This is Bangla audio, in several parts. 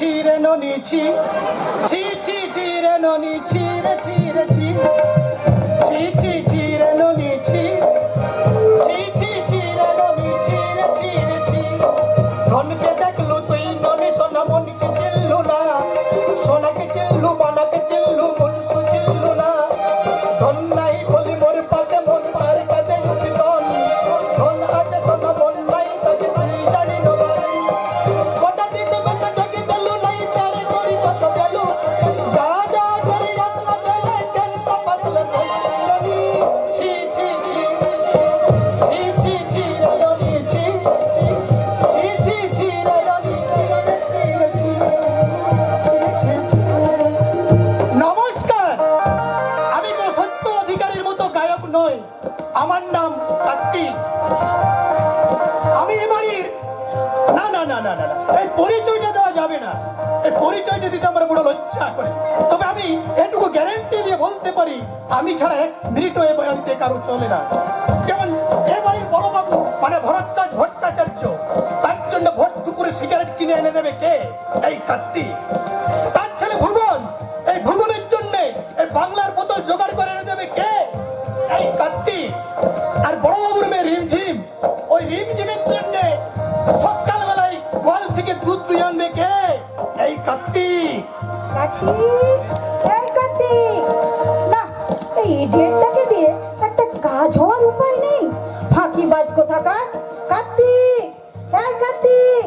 ছি রে ননি ছি, ছি ছি ছি রে ননি ছি রে ছি রে ছি, ছি ছি ছি রে ননি ছি, ছি ছি ছি রে ননি ছি রে ছি রে ছি। ধনকে দেখলু তুই ননি সোনা মনকে চিনলু না, সোনাকে চিনলু বানাকে চিনলু মনসু চিনলু না। ধন নাই বলি মোর পাতে মন তার কাছে ধন, ধন আছে সোনা মন নাই তোকে তুই জানি না। কটা দিন বেঁচে জগি দিলু নাই তার করি কত গেলু, যা যা করে আসলা বেলে কেন সপাতলে ননি। ছি ছি ছি, ছি ছি ছি রে ননি ছি, ছি ছি ছি রে ননি ছি রে ছি রে ছি, ছি ছি। নমস্কার, আমি তো সত্য অধিকারীর মতো গায়ক নই, আমার নাম কার্তিক। আমি এ বাড়ির না না না না না না, এই পরিচয়টা দেওয়া যাবে না, এই পরিচয়টা দিতে আমার বড় লজ্জা করে। তবে আমি এটুকু গ্যারান্টি দিয়ে বলতে পারি, আমি ছাড়া এক মিনিটও এ বাড়িতে কারো চলে না। যেমন এ বাড়ির বড় বাবু মানে ভরদ্বাজ ভট্টাচার্য, তার জন্য ভোট দুপুরে সিগারেট কিনে এনে দেবে কে? এই কার্তিক। তার ছেলে ভুবন, এই ভুবনের জন্য এই বাংলার বোতল জোগাড় করে এনে দেবে কে? এই কার্তিক। আর বড় বাবুর মেয়ে রিমঝিম, ওই রিমঝিমের জন্য সকালবেলায় গোয়াল থেকে দুধ দুই আনবে কে? এই কার্তিক। কার্তিক, এই কার্তিক, না এই ইডিয়েটটাকে দিয়ে একটা কাজ হওয়ার উপায় নেই। ফাঁকিবাজ কোথাকার। কার্তিক, এই কার্তিক।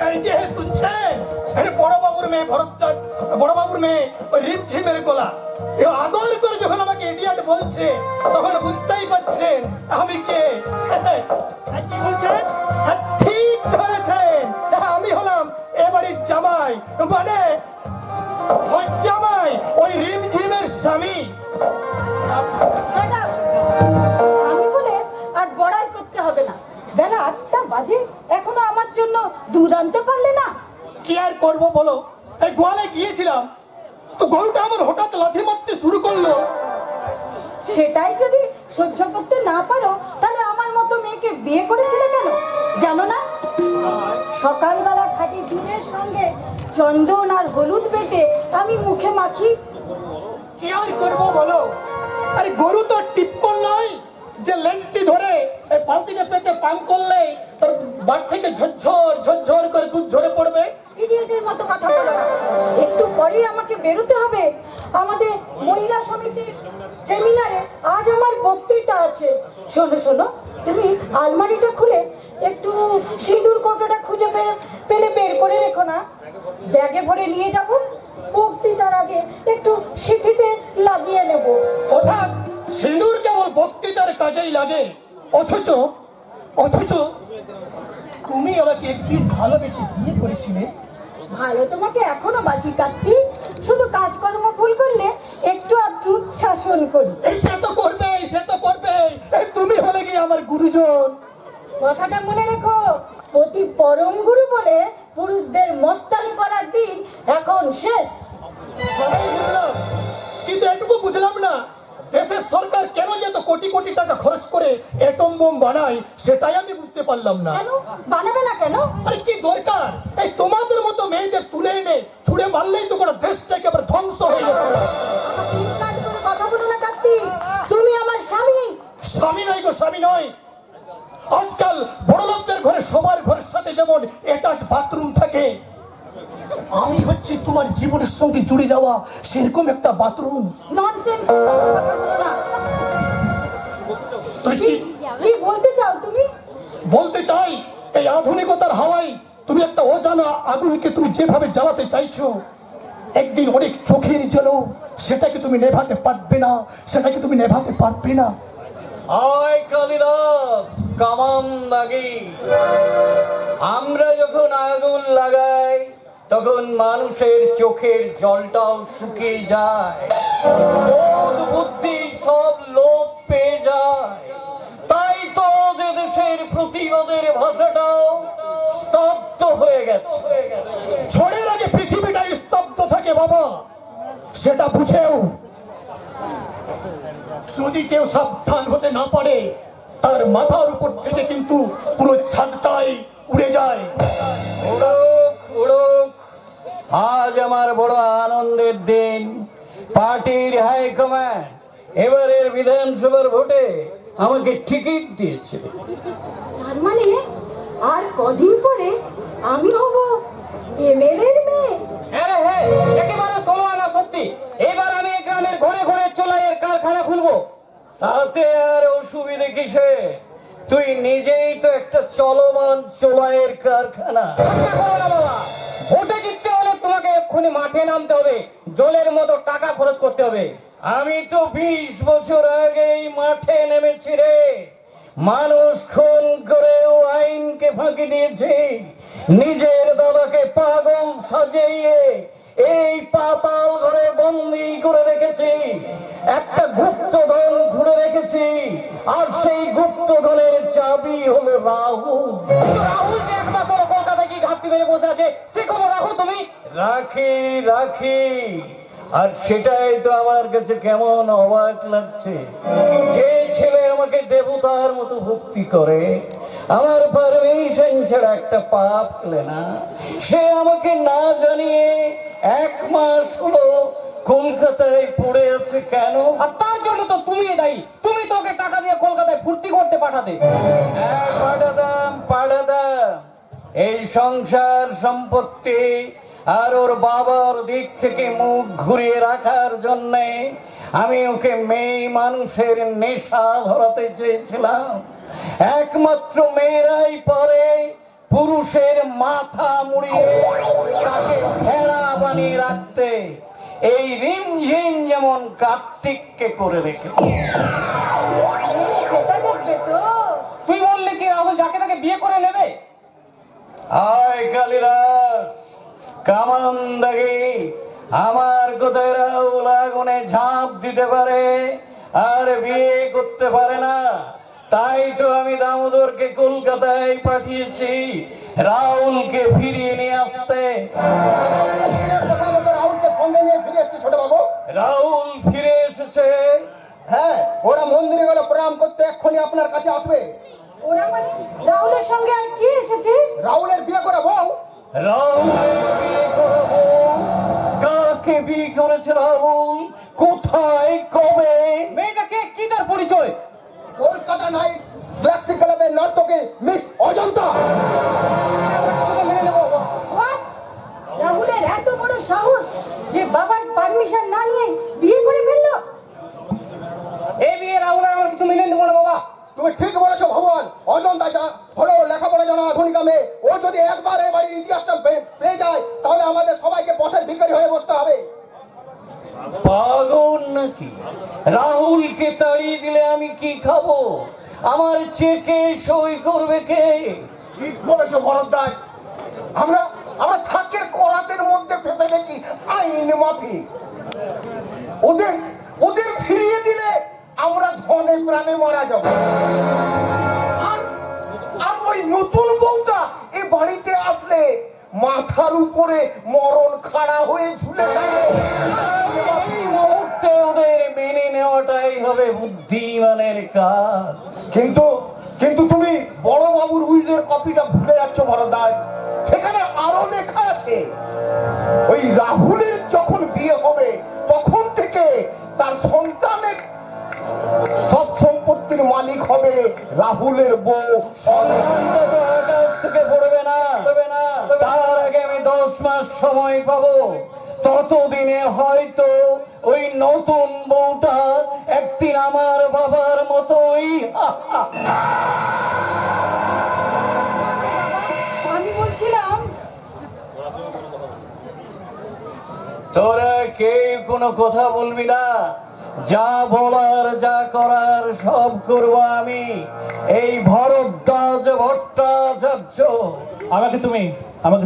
এই যে শুনছেন, এই বড় বাবুর মেয়ে ভরদ্বাজ, বড় বাবুর মেয়ে ওই রিমঝিমের গলা। এ আদর করে যখন আমাকে ইডিয়েট বলছে, তখন বুঝতেই পারছেন আমি কে। কি বলছেন? ঠিক ধরেছেন, আমি হলাম এবারের জামাই, মানে ওই জামাই ওই রিমঝিমের স্বামী। Shut up! আমি বলে আর বড়াই করতে হবে না। বেলা ৮টা বাজে, এখনো আমার জন্য দুধ আনতে পারলে না? কি আর করবো বলো, এই গোয়ালে গিয়েছিলাম তো গরুটা আমার হঠাৎ লাথি মারতে শুরু করলো। সেটাই যদি সহ্য করতে না পারো, তাহলে আমার মতো মেয়েকে বিয়ে করেছিলে কেন জানো না? সকালবেলা খাঁটি দুধের সঙ্গে চন্দন আর হলুদ বেটে আমি মুখে মাখি। কি আর করবো বলো, আরে গরু তো টিপকল নয় যে লেজটি ধরে এই বালতিটা পেতে পান করলে তার বাট থেকে ঝরঝর ঝরঝর করে দুধ ঝরে পড়বে। ইডিয়েটের মতো কথা বলো না। একটু পরেই আমাকে বেরোতে হবে, আমাদের মহিলা সমিতির সেমিনারে আজ আমার বক্তৃতা আছে। শোনো শোনো, তুমি আলমারিটা খুলে একটু সিঁদুর কৌটোটা খুঁজে পেলে বের করে রেখো না, ব্যাগে ভরে নিয়ে যাব। বক্তৃতার আগে একটু সিঁথিতে লাগিয়ে নেব। অর্থাৎ সিঁদুর কেবল বক্তৃতার কাজেই লাগে, অথচ অথচ তুমি আমাকে একটি ভালোবেসে বিয়ে করেছিলে। ভালো তোমাকে এখনো বাসি কার্তিক, শুধু কাজকর্ম ভুল করলে একটু আধটু শাসন করি। সে তো করবে, সে তো করবে, তুমি হলে কি আমার গুরুজন। কথাটা মনে রেখো, অতি পরম গুরু বলে পুরুষদের মস্তানি করার দিন এখন শেষ। সবাই বুঝলাম, কিন্তু এটুকু বুঝলাম না, দেশের সরকার কেন যে এত কোটি কোটি টাকা খরচ করে এটম বোম বানায়, সেটাই আমি বুঝতে পারলাম না। কেন বানাবে না কেন? আরে কি দরকার, এই তোমাদের মতো মেয়েদের তুলে এনে ছুড়ে মারলেই তো গোটা দেশটাকে আবার ধ্বংস হয়ে যেত। আমাকে ইনসাল্ট করে কথা বলো না কার্তিক, তুমি আমার স্বামী। স্বামী নয় গো, স্বামী নয়। আজকাল বড় লোকদের ঘরে সবার ঘরের সাথে যেমন অ্যাটাচ বাথরুম থাকে, আমি হচ্ছে তোমার জীবনের সঙ্গে জুড়ে যাওয়া সেরকম একটা বাথরুম। ননসেন্স কথা বলো না। কি বলতে চাও তুমি? বলতে চাই, এই আধুনিকতার হাওয়ায় তুমি একটা অজানা আগুনকে তুমি যেভাবে জ্বালাতে চাইছো, একদিন অনেক চোখের জন্য সেটাকে তুমি নেভাতে পারবে না, সেটাকে তুমি নেভাতে পারবে না। আয় কালিদাস কামান লাগি, আমরা যখন আগুন লাগাই তখন মানুষের চোখের জলটাও শুকিয়ে যায়, বোধ বুদ্ধি সব লোপ পেয়ে যায়। তাই তো যে দেশের প্রতিবাদের ভাষাটাও স্তব্ধ হয়ে গেছে। ঝড়ের আগে পৃথিবীটা স্তব্ধ থাকে বাবা, সেটা বুঝেও যদি কেউ সাবধান হতে না পারে, তার মাথার উপর থেকে কিন্তু পুরো ছাদটাই উড়ে যায়। উড়ুক উড়ুক, আজ আমার বড় আনন্দের দিন। পার্টির হাইকমান্ড এবারের বিধানসভার ভোটে আমাকে টিকিট দিয়েছে। তার মানে আর কদিন পরে আমি হব এমএলএর মেয়ে। হ্যাঁ রে, হ্যাঁ, একেবারে 16 আনা সত্যি। এবার আমি এই গ্রামের ঘরে ঘরে চোলাইয়ের কারখানা খুলবো। তাতে আর অসুবিধে কিসে? তুই নিজেই তো একটা চলমান চোলাইয়ের কারখানা। চিন্তা করো না বাবা, ভোটে জিততে হলে তোমাকে এক্ষুনি মাঠে নামতে হবে, জলের মতো টাকা খরচ করতে হবে। আমি তো 20 বছর আগেই মাঠে নেমেছি রে। মানুষ খুন করেও আইনকে ফাঁকি দিয়েছি। নিজের দাদাকে পাগল সাজিয়ে এই পাতাল ঘরে বন্দি করে রেখেছি। একটা গুপ্তধন ঘুরে রেখেছি, আর সেই গুপ্তধনের চাবি হলো রাহুল। কিন্তু রাহুল যে একমাত্র কলকাতায় কি ঘাটতি মেরে বসে আছে, সে খবর রাখো তুমি। রাখি রাখি, আর সেটাই তো আমার কাছে কেমন অবাক লাগছে। যে ছেলে আমাকে দেবতার মতো ভক্তি করে, আমার পারমিশন ছাড়া একটা পাপ ফেলে না, সে আমাকে না জানিয়ে 1 মাস হলো কলকাতায় পড়ে আছে কেন? আর তার জন্য তো তুমি দায়ী। তুমি তো ওকে টাকা দিয়ে কলকাতায় ফুর্তি করতে পাঠাতে। হ্যাঁ, পাঠাতাম। এই সংসার সম্পত্তি আর ওর বাবার দিক থেকে মুখ ঘুরিয়ে রাখার জন্যে আমি ওকে মেয়ে মানুষের নেশা ধরাতে চেয়েছিলাম। একমাত্র মেয়েরাই পারে পুরুষের মাথা মুড়িয়ে তাকে ভেড়া বানিয়ে রাখতে। এই রিমঝিম যেমন কার্তিককে করে রেখে। সেটা দেখবে তো। তুই বললে কি রাহুল যাকে তাকে বিয়ে করে নেবে? আয় কালিদাস, কামান দাগি, আমার কোথায় রাহুল আগুনে ঝাঁপ দিতে পারে আর বিয়ে করতে পারে না। তাই তো আমি দামোদরকে কলকাতায় পাঠিয়েছি রাহুলকে ফিরিয়ে নিয়ে আসতে। কথা মতো রাহুলকে সঙ্গে নিয়ে ফিরে এসছে ছোট বাবু। রাহুল ফিরে এসেছে। হ্যাঁ, ওরা মন্দিরে গেল প্রণাম করতে, এক্ষুনি আপনার কাছে আসবে। ওরা মানে রাহুলের সঙ্গে আর কি এসেছে? রাহুলের বিয়ে করে বউ। রাহুলের বিয়ে করবো? কাকে বিয়ে করেছে রাহুল? কোথায়, কবে? মেয়েটাকে কি তার পরিচয়? কলকাতা নাইট ক্লাসিক ক্লাবের নর্তকী মিস অজন্তা। What? রাহুলের এত বড় সাহস যে বাবার পারমিশন না নিয়ে বিয়ে করে ফেললো। এই বিয়ে রাহুল আর আমার কিছু মিলে দেবো না বাবা। তুমি ঠিক বলেছো ভগবান। অজন্তা হলো লেখাপড়া জানা আধুনিকা মেয়ে। ও যদি একবার এই বাড়ির ইতিহাসটা পেয়ে যায়, তাহলে আমাদের সবাইকে পথের ভিখারি হয়ে বসতে হবে। পাগল নাকি? রাহুলকে তাড়িয়ে দিলে আমি কি খাবো? আমার চেকে সই করবে কে? ঠিক বলেছো ভরদ্বাজ। আমরা আমরা শাকের করাতের মধ্যে ফেসে গেছি আইন মাফিক। ওদের ওদের ফিরিয়ে দিলে আমরা ধনে প্রাণে মারা যাব। আর আর ওই নতুন বউটা এ বাড়িতে আসলে মাথার উপরে মরণ খাড়া হয়ে ঝুলে থাকে। এই মুহূর্তে ওদের মেনে নেওয়াটাই হবে বুদ্ধিমানের কাজ। কিন্তু কিন্তু তুমি বড় বাবুর উইলের কপিটা ভুলে যাচ্ছ ভরদ্বাজ। সেখানে আরো লেখা আছে, ওই রাহুলের যখন বিয়ে হবে তখন থেকে তার সন্তানের সব সম্পত্তির মালিক হবে রাহুলের বউ। সন্তানটা তো আকাশ থেকে পড়বে না। তার আগে আমি 10 মাস সময় পাবো। ততদিনে হয়তো ওই নতুন বউটা একদিন আমার বাবার মতোই আমি বলছিলাম তোরা কেউ কোনো কথা বলবি না। যা বলার যা করার সব করব আমি, এই ভরদ্বাজ ভট্টাচার্য। আমাকে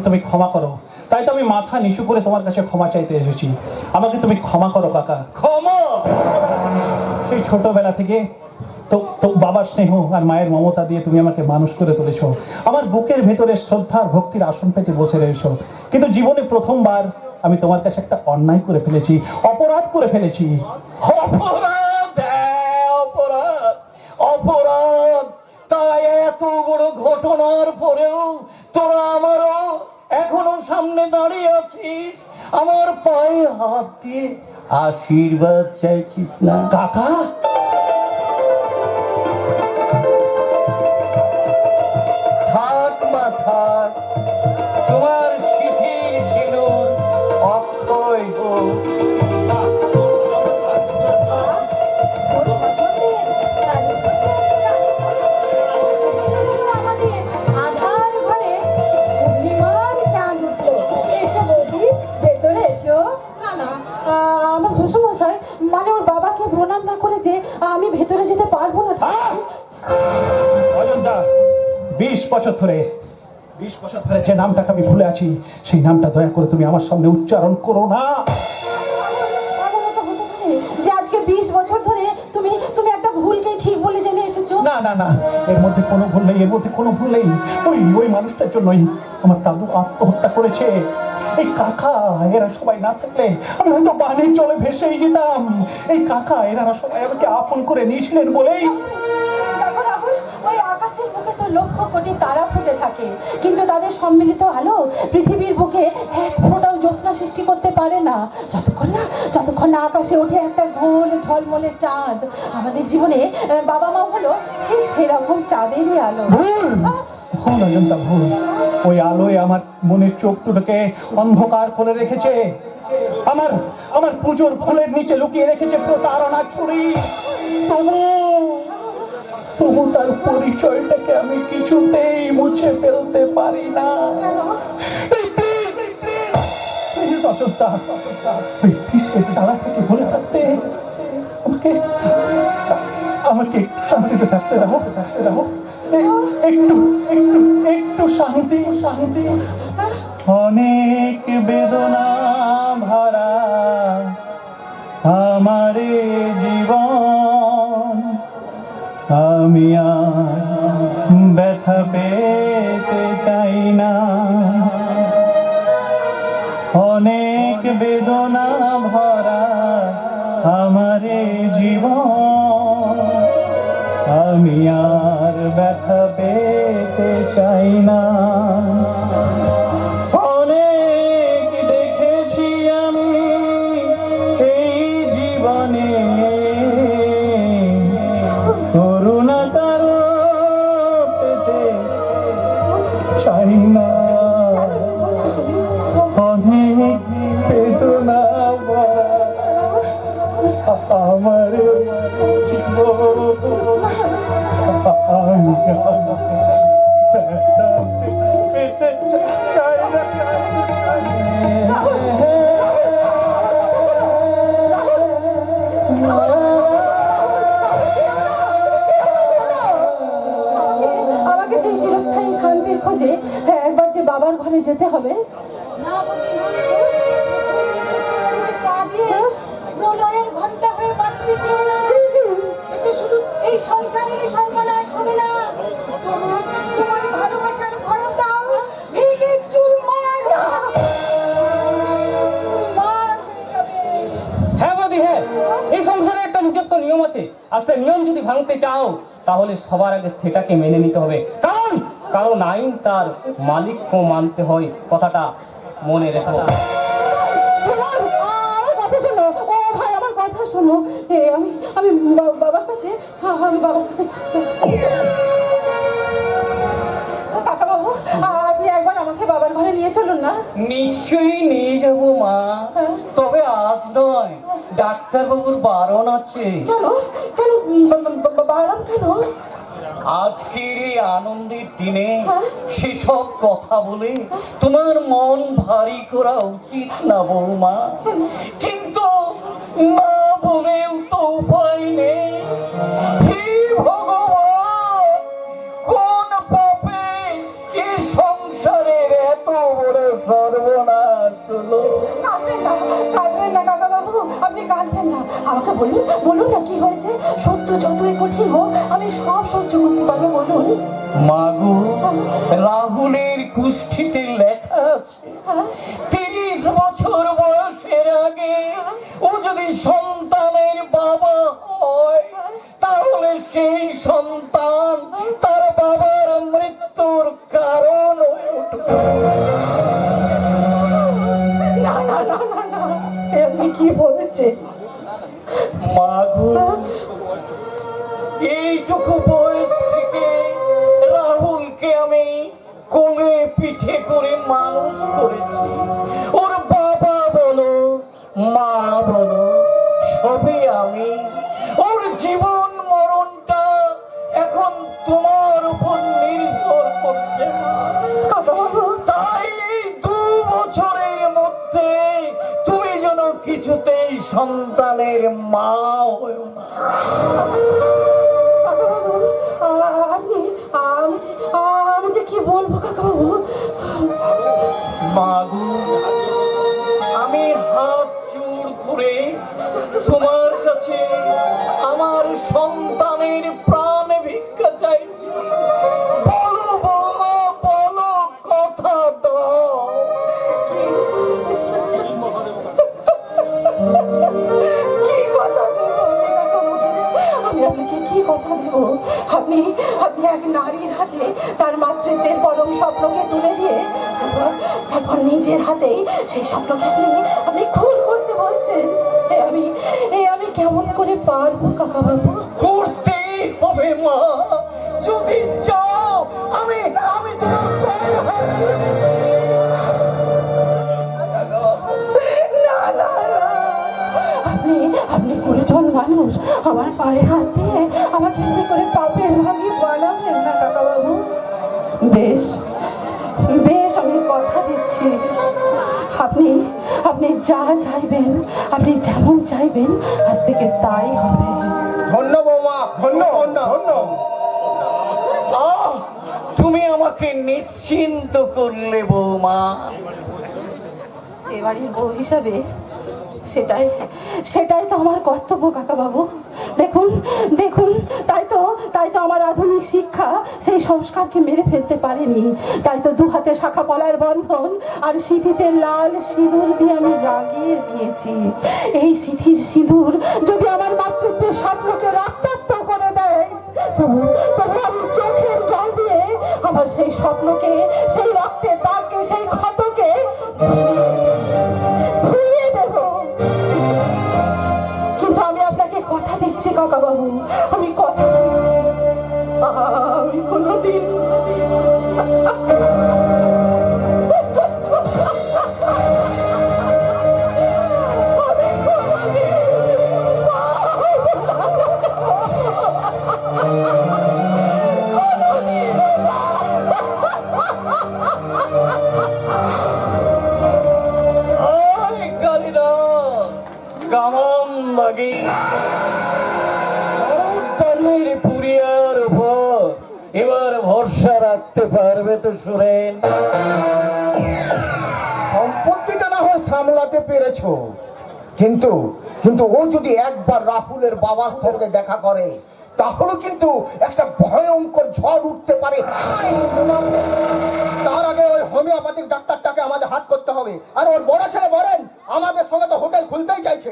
তুমি ক্ষমা করো। তাই তো আমি মাথা নিচু করে তোমার কাছে ক্ষমা চাইতে এসেছি। আমাকে তুমি ক্ষমা করো কাকা। ক্ষমা? সেই ছোটবেলা থেকে তো বাবার স্নেহ আর মায়ের মমতা দিয়ে তুমি আমাকে মানুষ করে তুলেছো। আমার বুকের ভেতরে শ্রদ্ধার ভক্তির আসন পেতে বসে রয়েছো। কিন্তু জীবনে প্রথমবার আমি তোমার কাছে একটা অন্যায় করে ফেলেছি, অপরাধ করে ফেলেছি। অপরাধ? অপরাধ? তাই এত বড় ঘটনার পরেও তোরা আমারও এখনো সামনে দাঁড়িয়ে আছিস, আমার পায়ে হাত দিয়ে আশীর্বাদ চাইছিস না? কাকা, থাক মা থাক, তোমার শিথিল সিঁদুর অক্ষয় হোক। আমাদের আধার ঘরে পূর্ণিমার চাঁদ উঠলো। এসো বৌদি, ভেতরে এসো। না না, আমার শ্বশুরমশাই মানে ওর বাবাকে প্রণাম না করে যে আমি ভেতরে যেতে পারবো না। অযোধ্যা, 20 বছর ধরে যে নামটাকে আমি ভুলে আছি, সেই নামটা দয়া করে তুমি আমার সামনে উচ্চারণ করো না। এমনও তো হতে পারে যে আজকে 20 বছর ধরে তুমি তুমি একটা ভুলকে ঠিক বলে জেনে এসেছো। না না না, এর মধ্যে কোনো ভুল নেই, এর মধ্যে কোনো ভুল নেই। ওই মানুষটার জন্যই আমার দাদু আত্মহত্যা করেছে। এই কাকা এরা সবাই না থাকলে আমি হয়তো পানির জলে ভেসেই যেতাম। এই কাকা এরা সবাই আমাকে আপন করে নিয়েছিলেন বলেই। দেখো রাহুল, ওই আকাশের বুকে তো লক্ষ কোটি তারা ফুটে থাকে, কিন্তু তাদের সম্মিলিত আলো পৃথিবীর বুকে এক ফোঁটাও জ্যোৎস্না সৃষ্টি করতে পারে না, যতক্ষণ না আকাশে ওঠে একটা গোল ঝলমলে চাঁদ। আমাদের জীবনে বাবা মা হলো ঠিক সেরকম চাঁদেরই আলো। ভুল অজন্তা, ভুল। ওই আলোয় আমার মনের চোখ দুটোকে অন্ধকার করে রেখেছে। আমার পুজোর ফুলের নিচে লুকিয়ে রেখেছে প্রতারণা ছুরি। তবু তার পরিচয়টাকে আমি কিছুতেই মুছে ফেলতে পারি না। অযোধ্যা, ওই বিষের চালা থেকে ভরে থাকতে আমাকে একটু শান্তিতে থাকতে দাও। একটু শান্তি। অনেক বেদনা ভরা আমার জীবন, আমি আর ব্যথা পেতে চাই না। অনেক বেদনা ভরা আমার জীবন, আমি আর ব্যথা পেতে চাই না। অনেক দেখেছি আমি এই জীবনে, করুণা কারো পেতে চাই না। অনেক বেদনা আমার জীবন, আমি ব্যথা পেতে চাই না। আমাকে সেই চিরস্থায়ী শান্তির খোঁজে একবার যে বাবার ঘরে যেতে হবে। না বৌদি, না। পা দিয়ে প্রলয়ের ঘন্টা হয়ে বাজতে চেও না। এতে শুধু এই সংসারেরই সর্বনাশ হবে না, তোমার ভালোবাসার ঘরটাও ভেঙে চুরমার হয়ে যাবে। হ্যাঁ বৌদি, হ্যাঁ, এই সংসারে একটা নিজস্ব নিয়ম আছে, আর সেই নিয়ম যদি ভাঙতে চাও তাহলে সবার আগে সেটাকে মেনে নিতে হবে। কারণ আইন তার মালিককে মানতে হয়, কথাটা মনে রেখো। আমার কথা শোনো, ও ভাই আমার কথা শোনো। আমি বাবার কাছে কাকা বাবু, আপনি একবার আমাকে বাবার ঘরে নিয়ে চলুন না। নিশ্চয়ই নিয়ে যাবো মা, তবে আজ নয়, ডাক্তারবাবুর বারণ আছে। কেন বারণ কেন? আজকের এই আনন্দের দিনে সেসব কথা বলে তোমার মন ভারী করা উচিত না বৌমা, কিন্তু না বলেও তো উপায় নেই। হে ভগবান, কোন পাপে এই সংসারের এত বড় সর্বনাশ হলো। কাঁদবেন না কাকা বাবু, আপনি কাঁদবেন না। আমাকে বলুন না কি হয়েছে। সত্য যতই কঠিন হোক আমি সব সহ্য করতে পারবো, বলুন। মাগো, রাহুলের কুষ্ঠিতে লেখা আছে 30 বছর বয়সের আগে ও যদি সন্তানের বাবা হয়, তাহলে সেই সন্তান তার বাবার পিঠে করে মানুষ করেছি। ওর বাবা বলো মা বলো সবই আমি। ওর জীবন মরণটা এখন তোমার উপর নির্ভর করছে মা। কাকাবাবু, তাই এই 2 বছরের মধ্যে তুমি যেন কিছুতেই সন্তানের মা হয়েও না। কাকাবাবু, আমি যে কি বলবো কাকাবাবু। মাগু, আমি হাত জোড় করে তোমার কাছে আমার সন্তানের প্রাণ ভিক্ষা চাইছি। বলো বৌমা, বলো, কথা দাও। কি কথা দেব কাকাবাবু? আমি আপনাকে কি কথা দেব? আপনি আপনি এক নারীর হাতে তার মাতৃত্বের পরম স্বপ্নকে তুলে দিয়ে তারপর নিজের হাতেই সেই স্বপ্নকে আপনি খুন করতে বলছেন। আমি কেমন করে পারবো কাকাবাবু? করতেই হবে মা, যদি চাও আমি তোমার পায়ে হাত ধরে না না না, আপনি গুরুজন মানুষ, আমার পায়ে হাত দিয়ে আমাকে এমনি করে পাপের ভাগি বানাবেন না কাকাবাবু। বেশ বেশ, আমি কথা দিচ্ছি, আপনি যা চাইবেন, আপনি যেমন চাইবেন আজ থেকে তাই হবে। ধন্য বৌমা, ধন্য ধন্য ধন্য। তুমি আমাকে নিশ্চিন্ত করলে বৌমা। এবারের বউ হিসাবে সেটাই তো আমার কর্তব্য কাকাবাবু। দেখুন দেখুন, তাই তো আমার আধুনিক শিক্ষা সেই সংস্কারকে মেরে ফেলতে পারেনি। তাই তো 2 হাতে শাখা পলার বন্ধন আর সিঁথিতে লাল সিঁদুর দিয়ে আমি লাগিয়ে দিয়েছি। এই সিঁথির সিঁদুর যদি আমার মাতৃত্বের স্বপ্নকে রক্তাক্ত করে দেয়, তবু আমি চোখের জল দিয়ে আমার সেই স্বপ্নকে, সেই রক্তের দাগকে, সেই ক্ষতকে ধুইয়ে দেব। কিন্তু আমি আপনাকে কথা দিচ্ছি কাকাবাবু, আমি কথা দিচ্ছি, আমি কোনোদিন কেমন লাগে পুরিয়ার উপর এবার ভরসা রাখতে পারবে তো সুরেন? সম্পত্তিটা না হয় সামলাতে পেরেছো, কিন্তু কিন্তু ও যদি একবার রাহুলের বাবার সঙ্গে দেখা করে তাহলে কিন্তু একটা ভয়ঙ্কর ঝড় উঠতে পারে। তার আগে ওই হোমিওপ্যাথিক ডাক্তারটাকে আমাদের হাত করতে হবে। আর ওর বড় ছেলে বলেন আমাদের সঙ্গে তো হোটেল খুলতেই চাইছে,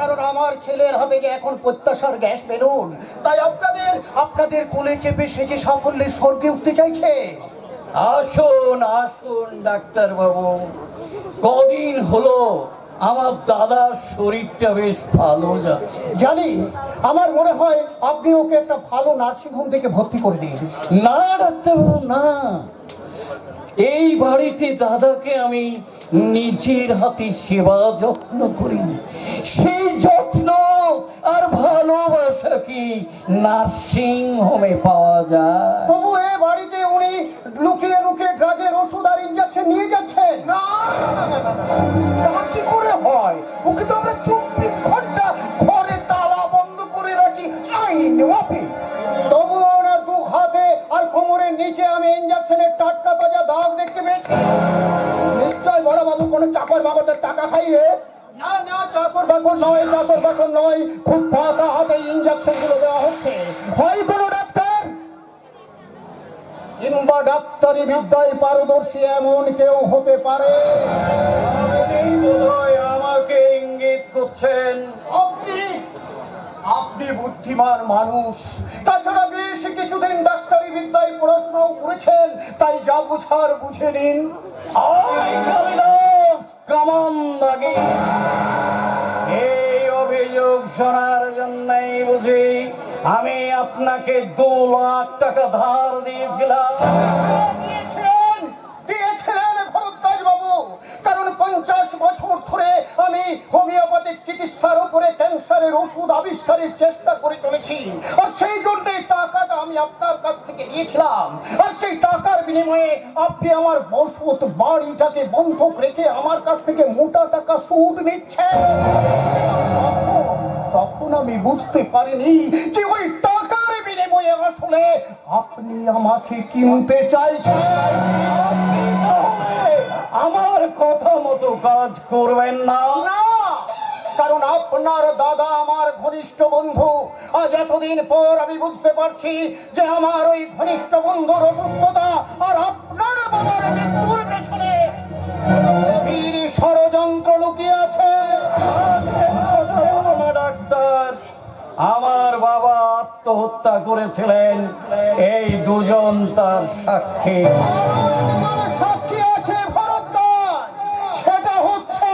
কারণ আমার ছেলের হাতে যে এখন প্রত্যাশার গ্যাস বেলুন, তাই আপনাদের কোলে চেপে সেজে সাফল্যের স্বর্গে উঠতে চাইছে। আসুন আসুন ডাক্তার বাবু, কদিন হলো আমার দাদার শরীরটা বেশ ভালো যাচ্ছে। জানি, আমার মনে হয় আপনি ওকে একটা ভালো নার্সিংহোম থেকে ভর্তি করে দিন। না ডাক্তারবাবু না, এই বাড়িতে দাদাকে আমি নিজের হাতে সেবা যত্ন করি। সেই যত্ন আর ভালোবাসা কি নার্সিং হোমে পাওয়া যায়? তবু এ বাড়িতে উনি লুকিয়ে লুকিয়ে ড্রাগের ওষুধ আর ইনজেকশন নিয়ে যাচ্ছেন। না, তা কি করে হয়? ওকে তো আমরা 24 ঘন্টা ঘরে তালা বন্ধ করে রাখি আইন মাফিক। তবু ওনার 2 হাতে আর কোমরের নিচে আমি ইনজেকশনের টাটকা তাজা দাগ দেখতে পেয়েছি। নিশ্চয় বড় বাবু কোনো চাকর বাবুদের টাকা খাইয়ে। না না, চাকর বাকর নয়, খুব পাকা হাতে ইনজেকশন গুলো দেওয়া হচ্ছে। হয় কোনো ডাক্তার কিংবা ডাক্তারি বিদ্যায় পারদর্শী এমন কেউ হতে পারে। আমাকে ইঙ্গিত করছেন আপনি বুদ্ধিমান মানুষ, তাছাড়া বেশ কিছুদিন ডাক্তারি বিদ্যায় পড়াশোনাও করেছেন, তাই যা বুঝার বুঝে নিন। কেমন লাগে এই অভিযোগ শোনার জন্যই বুঝি আমি আপনাকে 2 লাখ টাকা ধার দিয়েছিলাম। 50 বছর ধরে আমি হোমিওপ্যাথিক চিকিৎসার উপরে ক্যান্সারের ওষুধ আবিষ্কারের চেষ্টা করে চলেছি, আর সেই জন্য টাকাটা আমি আপনার কাছ থেকে নিয়েছিলাম। আর সেই টাকার বিনিময়ে আপনি আমার বসত বাড়িটাকে বন্ধক রেখে আমার কাছ থেকে মোটা টাকা সুদ নিচ্ছেন। তখন আমি বুঝতে পারিনি যে ওই টাকার বিনিময়ে আসলে আপনি আমাকে কিনতে চাইছেন। আমার কথা মতো কাজ করবেন না। না, কারণ আপনার দাদা আমার ঘনিষ্ঠ বন্ধু। আজ এতদিন পর আমি বুঝতে পারছি যে আমার ওই ঘনিষ্ঠ বন্ধুর অসুস্থতা আর আপনার বাবার মৃত্যুর পেছনে গভীর ষড়যন্ত্র লুকিয়ে আছে। ডাক্তার, আমার বাবা আত্মহত্যা করেছিলেন, এই দুজন তার সাক্ষী। সাক্ষী আছে ভরতদাস, সেটা হচ্ছে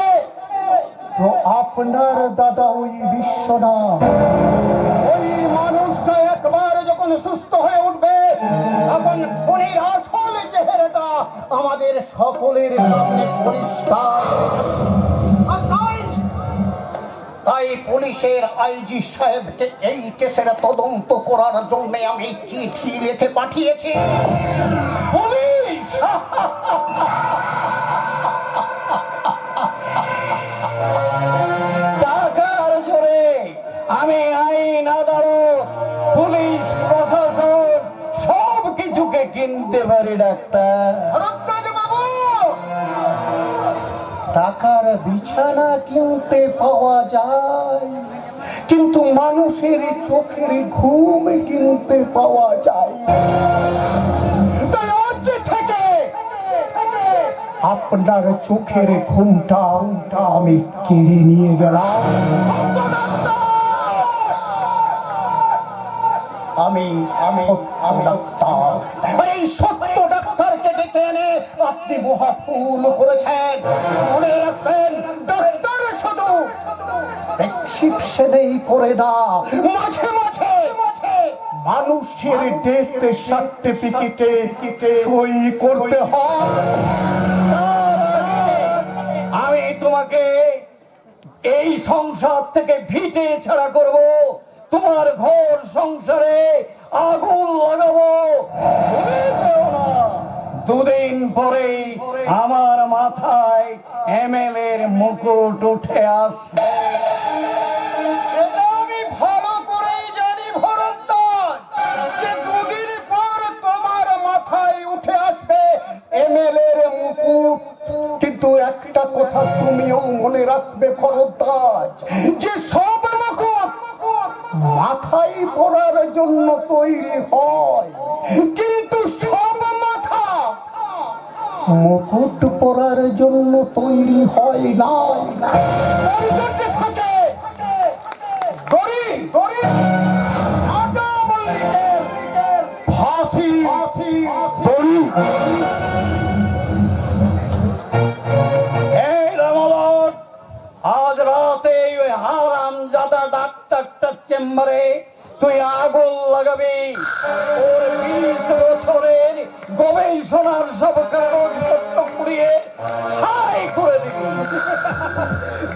তো আপনার দাদা ওই বিশ্বনাথ। ওই মানুষটা একবার যখন সুস্থ হয়ে উঠবে তখন খুনির আসল চেহারাটা আমাদের সকলের সামনে পরিষ্কার। আর তাই পুলিশের আইজি সাহেবকে এই কেসের তদন্ত করার জন্য আমি চিঠি লিখে পাঠিয়েছি। পুলিশ! টাকার জোরে আমি আইন, আদালত, পুলিশ প্রশাসন সব কিছুকে কিনতে পারি ডাক্তার। ভরদ্বাজ বাবু, টাকার বিছানা কিনতে পাওয়া যায়, কিন্তু মানুষের চোখের ঘুম কিনতে পাওয়া যায়। তাই আজ থেকে আপনার চোখের ঘুমটা আমি কেড়ে নিয়ে গেলাম। আমি ডাক্তার, আর এই সত্য ডাক্তারকে ডেকে এনে আপনি মহা ভুল করেছেন। মনে রাখবেন, ডাক্তার শুধু প্রেসক্রিপশনই করে না, মাঝে মাঝে মানুষের ডেথ সার্টিফিকেটে সই করতে হয়। আমি তোমাকে এই সংসার থেকে ভিটে ছাড়া করব, তোমার ঘর সংসারে আগুন লাগাবো। ভুলে যেও না, দুদিন পরে আমার মাথায় এমএলএর মুকুট উঠে আসবে। এটা আমি ভালো করেই জানি ভরদ্বাজ, যে দুদিন পর তোমার মাথায় উঠে আসবে এমএলএর মুকুট। কিন্তু একটা কথা তুমিও মনে রাখবে ভরদ্বাজ, যে সব মুকুট মাথায় পরার জন্য তৈরি হয়, কিন্তু সব মাথা মুকুট পরার জন্য তৈরি হয় না। ওই জন্য থাকে দড়ি, রাজা মল্লিকের ফাঁসি দড়ি। এই রামলট, আজ রাতে ওই হারামজাদা ডাক্তারটার চেম্বারে তুই আগুন লাগাবি। ওর 20 বছরের গবেষণার সব কাগজপত্র পুড়িয়ে ছাই করে দিবি।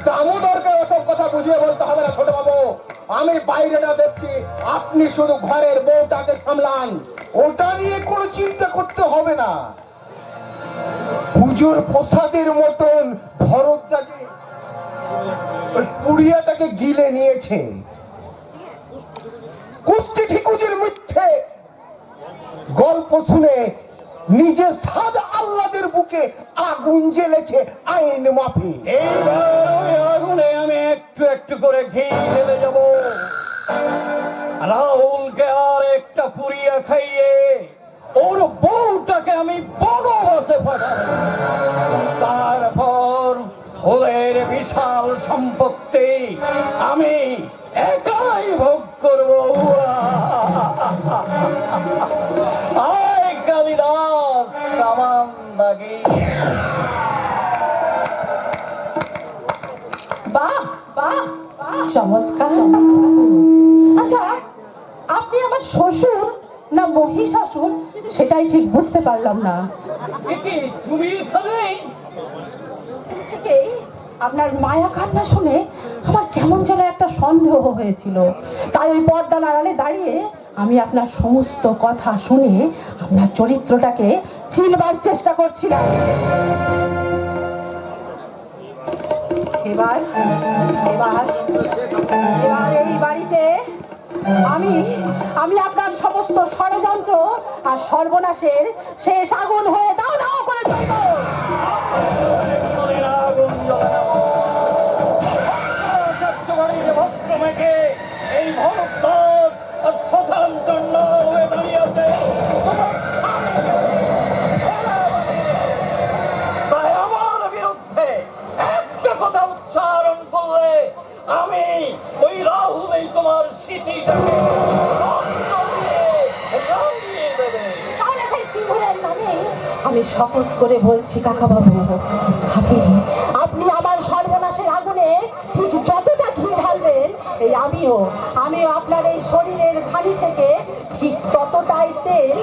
দামোদরকে ওসব কথা বুঝিয়ে বলতে হবে না ছোট বাবু। আমি বাইরেটা দেখছি, আপনি শুধু ঘরের বউটাকে সামলান, ওটা নিয়ে কোনো চিন্তা করতে হবে না। পুজোর প্রসাদের মতন ভরতটাকে ওই পুড়িয়াটাকে গিলে নিয়েছে। কুস্তি ঠিকুজির মিথ্যে গল্প শুনে নিজের সাদ আল্লাদের বুকে আগুন জ্বেলেছে আইন মাফি। এইবার ওই আগুনে আমি একটু একটু করে ঘি ঢেলে যাব। রাহুলকে আর একটা পুরিয়া খাইয়ে ওর বউটাকে আমি বনবাসে পাঠাবো। তারপর ওদের বিশাল সম্পত্তি আমি একাই ভোগ করবো। আয় কালিদাস সামান্দাগি। বাহ বাহ, চমৎকার। আচ্ছা, আপনি আমার শ্বশুর না মহিষাসুর সেটাই ঠিক বুঝতে পারলাম না। তুমি এখানে? থেকেই আপনার মায়া কান্না শুনে আমার কেমন যেন একটা সন্দেহ হয়েছিল। তাই ওই পর্দার আড়ালে দাঁড়িয়ে আমি আপনার সমস্ত কথা শুনে আপনার চরিত্রটাকে চিনবার চেষ্টা করছিলাম। এবার এবার এবার এই বাড়িতে আমি আমি আপনার সমস্ত ষড়যন্ত্র আর সর্বনাশের শেষ আগুন হয়ে দাও দাও করে জ্বলব। এই ভরদ্বাজ আর শ্মশান জন্য হয়ে দাঁড়িয়ে আছে তাই আমার বিরুদ্ধে একটা কথা উচ্চারণ করলে আমি ওই রাহুল তোমার স্মৃতিটাকে রক্ত দিয়ে রাঙিয়ে দেবে। তাহলে সেই সিংহের নামে আমি শপথ করে বলছি কাকাবাবু, আপনি আপনি আমার সর্বনাশের আগুনে ঠিক যতটা ঘি ঢালবেন, এই আমিও আপনার এই শরীরের ঘানি থেকে ঠিক ততটাই তেল